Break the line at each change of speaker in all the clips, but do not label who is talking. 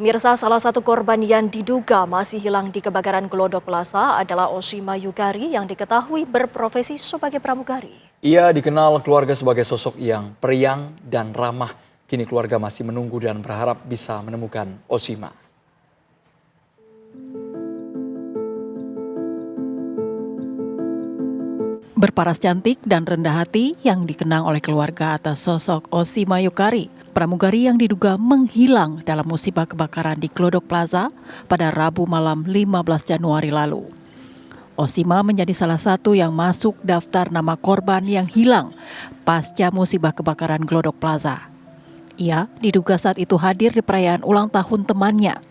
Mirsa, salah satu korban yang diduga masih hilang di kebakaran Glodok Plaza adalah Oshima Yukari yang diketahui berprofesi sebagai pramugari.
Ia dikenal keluarga sebagai sosok yang periang dan ramah. Kini keluarga masih menunggu dan berharap bisa menemukan Oshima.
Berparas cantik dan rendah hati yang dikenang oleh keluarga atas sosok Oshima Yukari, pramugari yang diduga menghilang dalam musibah kebakaran di Glodok Plaza pada Rabu malam 15 Januari lalu. Oshima menjadi salah satu yang masuk daftar nama korban yang hilang pasca musibah kebakaran Glodok Plaza. Ia diduga saat itu hadir di perayaan ulang tahun temannya.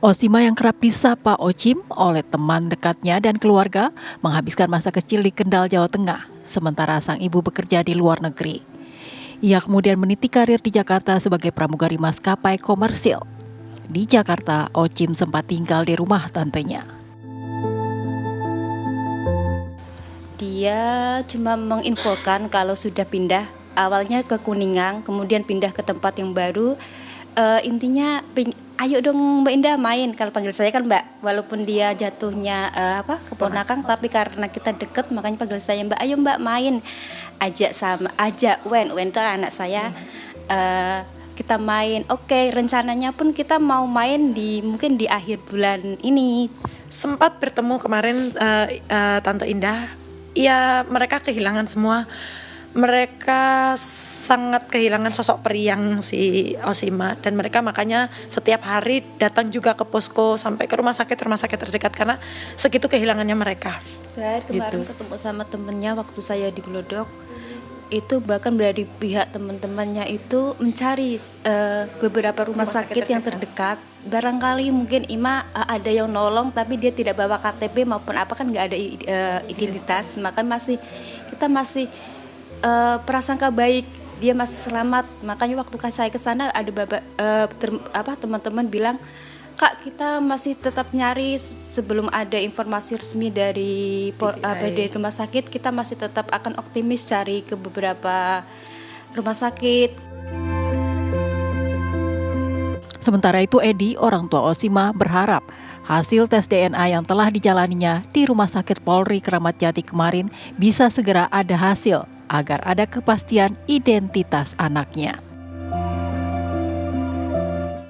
Oshima yang kerap disapa Ocim oleh teman dekatnya dan keluarga menghabiskan masa kecil di Kendal, Jawa Tengah, sementara sang ibu bekerja di luar negeri. Ia kemudian meniti karir di Jakarta sebagai pramugari maskapai komersil. Di Jakarta, Ocim sempat tinggal di rumah tantenya.
Dia cuma menginfokan kalau sudah pindah, awalnya ke Kuningan, kemudian pindah ke tempat yang baru. Intinya ayo dong Mbak Indah main, kalau panggil saya kan Mbak, walaupun dia jatuhnya keponakan, tapi karena kita deket makanya panggil saya Mbak. Ayo Mbak main, ajak Wen itu anak saya, kita main. Oke, rencananya pun kita mau main mungkin di akhir bulan ini.
Sempat bertemu kemarin Tante Indah, ya mereka kehilangan semua. Mereka sangat kehilangan sosok periang si Oshima dan mereka makanya setiap hari datang juga ke posko sampai ke rumah sakit terdekat karena segitu kehilangannya mereka.
Kemarin ketemu sama temennya waktu saya di Glodok, itu bahkan dari pihak teman-temannya itu mencari beberapa rumah sakit yang terdekat. Barangkali mungkin Ima ada yang nolong tapi dia tidak bawa KTP maupun apa, kan nggak ada identitas, maka kita masih prasangka baik dia masih selamat. Makanya waktu saya ke sana ada teman-teman bilang, Kak, kita masih tetap nyari sebelum ada informasi resmi dari rumah sakit, kita masih tetap akan optimis cari ke beberapa rumah sakit.
Sementara itu Edi, orang tua Oshima, berharap hasil tes DNA yang telah dijalaninya di Rumah Sakit Polri Kramat Jati kemarin bisa segera ada hasil agar ada kepastian identitas anaknya.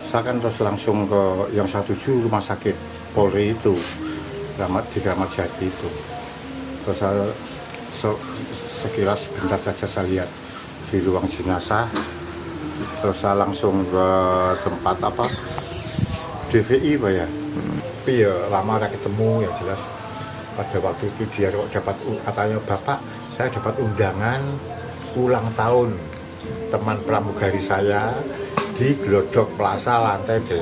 Saya kan terus langsung ke yang 17 Rumah Sakit Polri itu, di Kramat Jati itu. Terus saya sekilas sebentar saja saya lihat di ruang jenazah. Terus saya langsung ke tempat DVI Pak ya. Tapi ya lama ada ketemu, yang jelas pada waktu itu dia dapat, katanya Bapak, saya dapat undangan ulang tahun teman pramugari saya di Glodok Plaza lantai 8.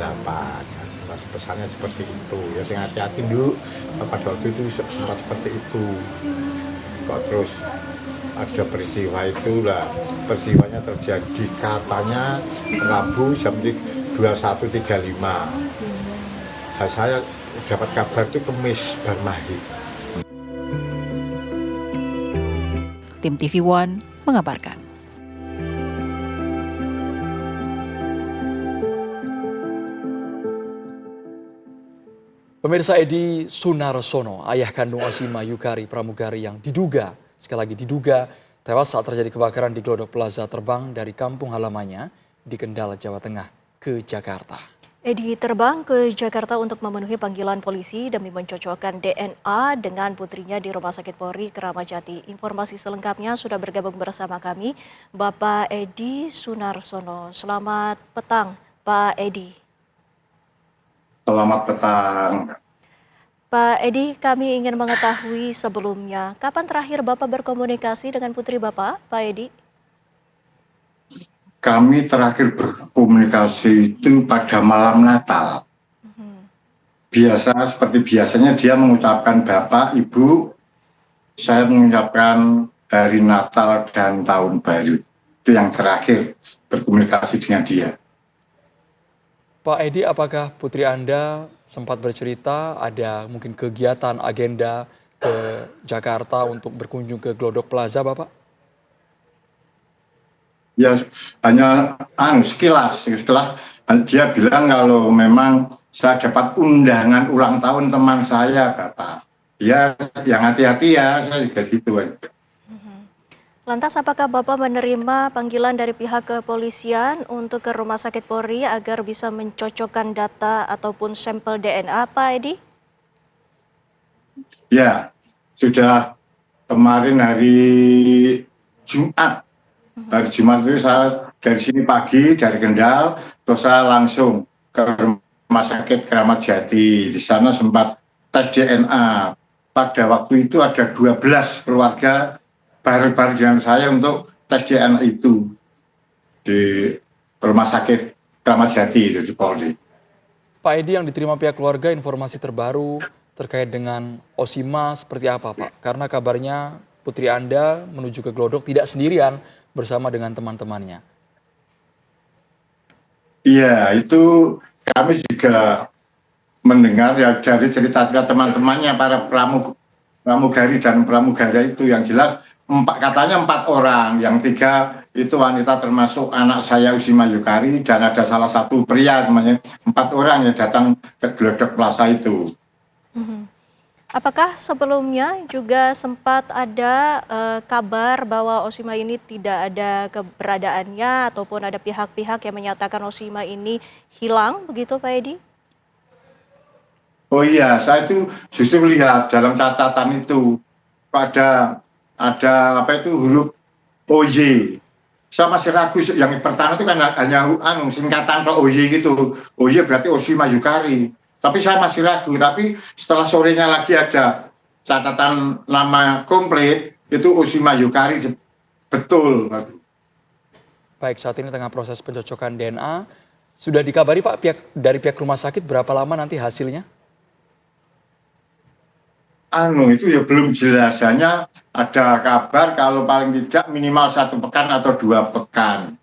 Pesannya seperti itu. Ya saya hati-hati dulu, pada waktu itu sempat seperti itu. Kok terus ada peristiwa itulah. Peristiwanya terjadi katanya Rabu jam 21.35. Saya dapat kabar itu Kamis Barmahid.
Tim TV One mengabarkan.
Pemirsa, Edi Sunarsono, ayah kandung Oshima Yukari, pramugari yang diduga, sekali lagi diduga, tewas saat terjadi kebakaran di Glodok Plaza, terbang dari kampung halamannya di Kendal, Jawa Tengah ke Jakarta.
Edi terbang ke Jakarta untuk memenuhi panggilan polisi demi mencocokkan DNA dengan putrinya di Rumah Sakit Polri Kramat Jati. Informasi selengkapnya sudah bergabung bersama kami, Bapak Edi Sunarsono. Selamat petang, Pak Edi.
Selamat petang.
Pak Edi, kami ingin mengetahui sebelumnya, kapan terakhir Bapak berkomunikasi dengan putri Bapak, Pak Edi?
Kami terakhir berkomunikasi itu pada malam Natal. Seperti biasanya dia mengucapkan Bapak, Ibu, saya mengucapkan Hari Natal dan Tahun Baru. Itu yang terakhir berkomunikasi dengan dia.
Pak Edi, apakah putri Anda sempat bercerita ada mungkin kegiatan agenda ke Jakarta untuk berkunjung ke Glodok Plaza, Bapak?
Ya, hanya sekilas Dia bilang kalau memang saya dapat undangan ulang tahun teman saya, Bapak. Ya, yang hati-hati ya, saya juga gitu.
Lantas apakah Bapak menerima panggilan dari pihak kepolisian untuk ke Rumah Sakit Polri agar bisa mencocokkan data ataupun sampel DNA, Pak Edi?
Ya, sudah kemarin hari Jumat. Hari Jumat itu saya dari sini pagi, dari Kendal, terus saya langsung ke Rumah Sakit Keramat Jati. Di sana sempat tes DNA. Pada waktu itu ada 12 keluarga bareng-bareng dengan saya untuk tes DNA itu di Rumah Sakit Keramat Jati di Polri.
Pak Edi, yang diterima pihak keluarga, informasi terbaru terkait dengan Osima seperti apa, Pak? Karena kabarnya putri Anda menuju ke Glodok tidak sendirian bersama dengan teman-temannya.
Iya, itu kami juga mendengar ya dari cerita-cerita teman-temannya para pramugari dan pramugara itu, yang jelas katanya 4 orang, yang 3 itu wanita termasuk anak saya Osima Yukari, dan ada salah satu pria namanya. 4 orang yang datang ke Glodok Plaza itu.
Apakah sebelumnya juga sempat ada kabar bahwa Osima ini tidak ada keberadaannya ataupun ada pihak-pihak yang menyatakan Osima ini hilang, begitu Pak Edi?
Oh iya, saya itu justru lihat dalam catatan itu ada apa itu huruf OY. Saya masih ragu, yang pertama itu kan hanya singkatan OY gitu. OY berarti Osima Yukari. Tapi saya masih ragu, tapi setelah sorenya lagi ada catatan nama komplit, itu Osima Yukari betul.
Baik, saat ini tengah proses pencocokan DNA. Sudah dikabari Pak dari pihak rumah sakit berapa lama nanti hasilnya?
Itu ya belum jelas, hanya ada kabar kalau paling tidak minimal 1 pekan atau 2 pekan.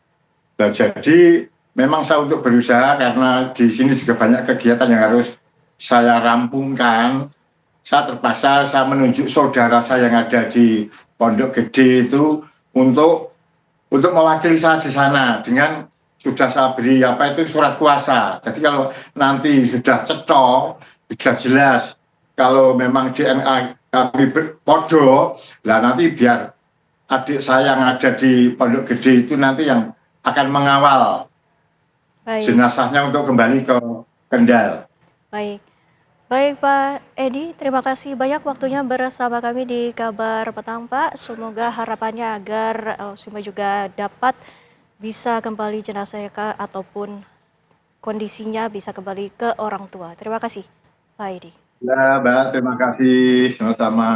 Nah, jadi memang saya untuk berusaha, karena di sini juga banyak kegiatan yang harus saya rampungkan. Saya terpaksa menunjuk saudara saya yang ada di Pondok Gede itu untuk mewakili saya di sana, dengan sudah saya beri surat kuasa. Jadi kalau nanti sudah cocok, sudah jelas kalau memang DNA kami podo, lah nanti biar adik saya yang ada di Pondok Gede itu nanti yang akan mengawal jenazahnya untuk kembali ke Kendal.
Baik. Baik Pak Edi, terima kasih banyak waktunya bersama kami di Kabar Petang Pak. Semoga harapannya agar Osima juga dapat bisa kembali jenazahnya ataupun kondisinya bisa kembali ke orang tua. Terima kasih Pak Edi.
Ya, Mbak, terima kasih. Sama-sama.